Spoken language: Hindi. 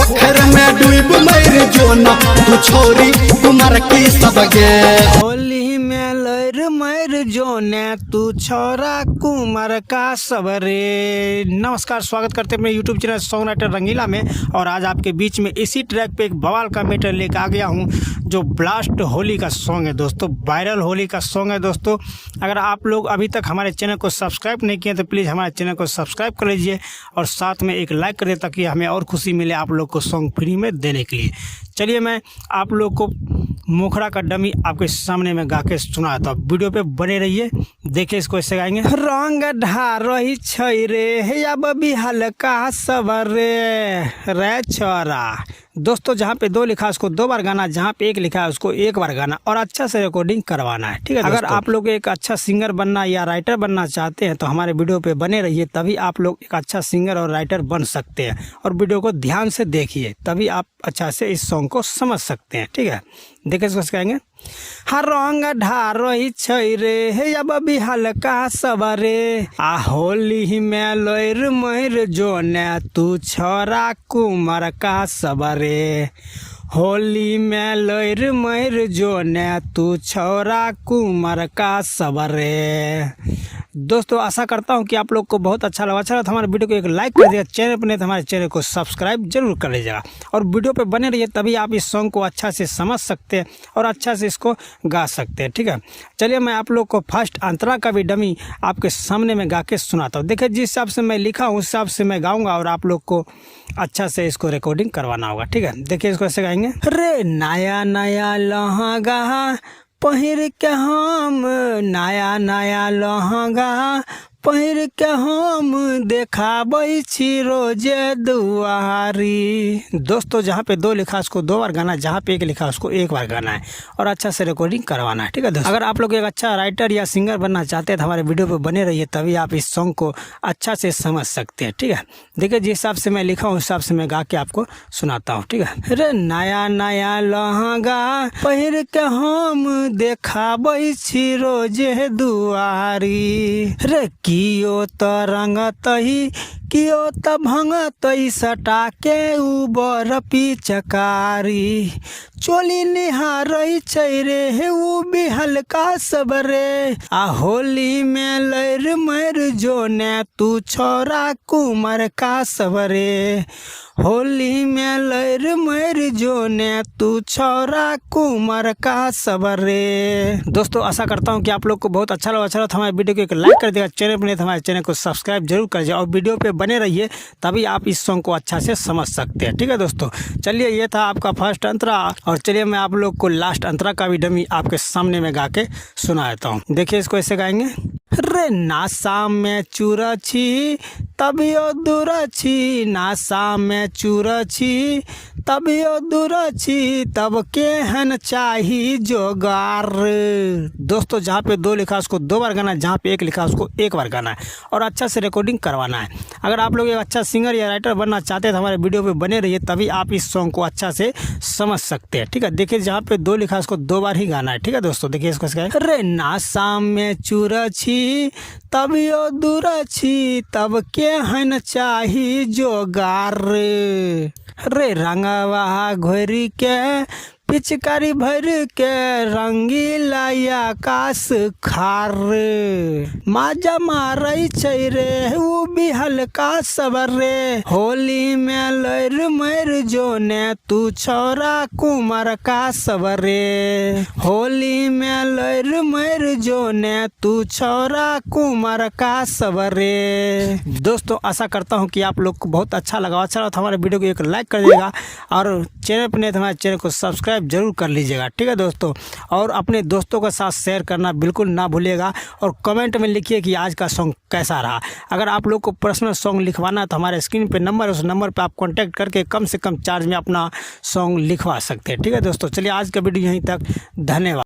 पोखर में डूब मर जो न तू छोरी कुमार की सबगे। होली में लर मर जो ने तू छोरा कुमार का सबरे। नमस्कार, स्वागत करते हैं अपने यूट्यूब चैनल सॉन्ग राइटर रंगीला में। और आज आपके बीच में इसी ट्रैक पे एक बवाल का मैटर लेकर आ गया हूँ, जो ब्लास्ट होली का सॉन्ग है दोस्तों, वायरल होली का सॉन्ग है दोस्तों। अगर आप लोग अभी तक हमारे चैनल को सब्सक्राइब नहीं किए तो प्लीज़ हमारे चैनल को सब्सक्राइब कर लीजिए और साथ में एक लाइक कर दे, ताकि हमें और खुशी मिले आप लोग को सॉन्ग फ्री में देने के लिए। चलिए मैं आप लोग को मोखड़ा का डमी आपके सामने में गा के सुनाता हूँ, वीडियो पे बने रहिए। देखिए इसको ऐसे गाएंगे। रंग ढारही छै रे अब भी हल्का सबरे रे छोरा। दोस्तों जहाँ पे दो लिखा है उसको दो बार गाना, जहाँ पे एक लिखा है उसको एक बार गाना और अच्छा से रिकॉर्डिंग करवाना है, ठीक है। अगर आप लोग एक अच्छा सिंगर बनना या राइटर बनना चाहते हैं तो हमारे वीडियो पे बने रहिए, तभी आप लोग एक अच्छा सिंगर और राइटर बन सकते हैं। और वीडियो को ध्यान से देखिए, तभी आप अच्छा से इस सॉन्ग को समझ सकते हैं, ठीक है। देखिए इसको कहेंगे। हर रंग ढारही छै रे अब भी हल्का सबरे आ होली में लोर मर जो ने तू छोरा कुमार का सबरे। होली में लोर मर जो ने तू छोरा कुमार का सबरे। दोस्तों आशा करता हूं कि आप लोग को बहुत अच्छा लगा तो हमारे वीडियो को एक लाइक कर दिया, चैनल पर नहीं तो हमारे चैनल को सब्सक्राइब जरूर कर लीजिएगा और वीडियो पे बने रहिए, तभी आप इस सॉन्ग को अच्छा से समझ सकते हैं और अच्छा से इसको गा सकते हैं, ठीक है। चलिए मैं आप लोग को फर्स्ट अंतरा का भी डमी आपके सामने में गा के सुनाता हूँ। देखिए जिस हिसाब से मैं लिखा हूँ उस हिसाब से मैं गाऊँगा और आप लोग को अच्छा से इसको रिकॉर्डिंग करवाना होगा, ठीक है। देखिए इसको ऐसे गाएंगे। रे नया नया लहंगा पहिर के हम, नया नया लहंगा पहिर के हम देखाबै छी रोजे दुआरी। दोस्तों जहाँ पे दो लिखा उसको दो बार गाना, जहाँ पे एक लिखा उसको एक बार गाना है और अच्छा से रिकॉर्डिंग करवाना है, ठीक है दोस्तों। अगर आप लोग एक अच्छा राइटर या सिंगर बनना चाहते हैं तो हमारे वीडियो पे बने रहिए, तभी आप इस सॉन्ग को अच्छा से समझ सकते हैं, ठीक है। देखिए जिस हिसाब से मैं लिखा हूँ उस हिसाब से मैं गा के आपको सुनाता हूँ, ठीक है। रे नया नया लहंगा पहिर के हम देखाबै छी रोजे दुआरी। रे कियो त रंगतही कियो त भंगतही सटा के उबर पिचकारी। चोली निहारै छै रे उ भी हल्का सबरे आ होली में लर मर जो ने तू छोरा कुमार का सबरे। होली में लर मर जो ने तू छोरा कुमार का सबरे। दोस्तों आशा करता हूँ कि आप लोग को बहुत अच्छा लगा तो हमारे वीडियो को एक लाइक कर देगा, चैनल पर नहीं तो हमारे चैनल को सब्सक्राइब जरूर कर और वीडियो पे बने रहिए, तभी आप इस सॉन्ग को अच्छा से समझ सकते हैं, ठीक है दोस्तों। चलिए ये था आपका फर्स्ट अंतरा और चलिए मैं आप लोग को लास्ट अंतरा का भी डमी आपके सामने में गा के सुना देता हूँ। देखिए इसको ऐसे गाएंगे। रे नासा में चूर छी तबियो दूर छी, नासा में चूर छी तबियो दूर छी तब केहन चाही जोगार। दोस्तों जहाँ पे दो लिखा उसको दो बार गाना, जहाँ पे एक लिखा उसको एक बार गाना है और अच्छा से रिकॉर्डिंग करवाना है। अगर आप लोग एक अच्छा सिंगर या राइटर बनना चाहते हैं तो हमारे वीडियो पे बने रहिए, तभी आप इस सॉन्ग को अच्छा से समझ सकते हैं, ठीक है। देखिए जहाँ पे दो लिखा उसको दो बार ही गाना है, ठीक है दोस्तों। देखिए इसको रे नासा में चूर छी तबियो दूर छी तब केहन चाही जोगार। रे रंगवा घोरी के पिचकारी भर के रंगीला आकाश खार। माजा मारै छै रे उ भी हल्का सबरे। होली में लर मर जो ने तू छोरा कुमार का सबरे। होली में लर मर जो ने तू छोरा कुमार का सबरे। दोस्तों आशा करता हूँ कि आप लोग को बहुत अच्छा लगा तो हमारे वीडियो को एक लाइक कर देगा और चैनल पर नहीं तो हमारे चैनल को सब्सक्राइब जरूर कर लीजिएगा, ठीक है दोस्तों। और अपने दोस्तों के साथ शेयर करना बिल्कुल ना भूलिएगा और कमेंट में लिखिए कि आज का सॉन्ग कैसा रहा। अगर आप लोग को पर्सनल सॉन्ग लिखवाना है तो हमारे स्क्रीन पे नंबर है, उस नंबर पे आप कांटेक्ट करके कम से कम चार्ज में अपना सॉन्ग लिखवा सकते हैं, ठीक है दोस्तों। चलिए आज का वीडियो यहीं तक, धन्यवाद।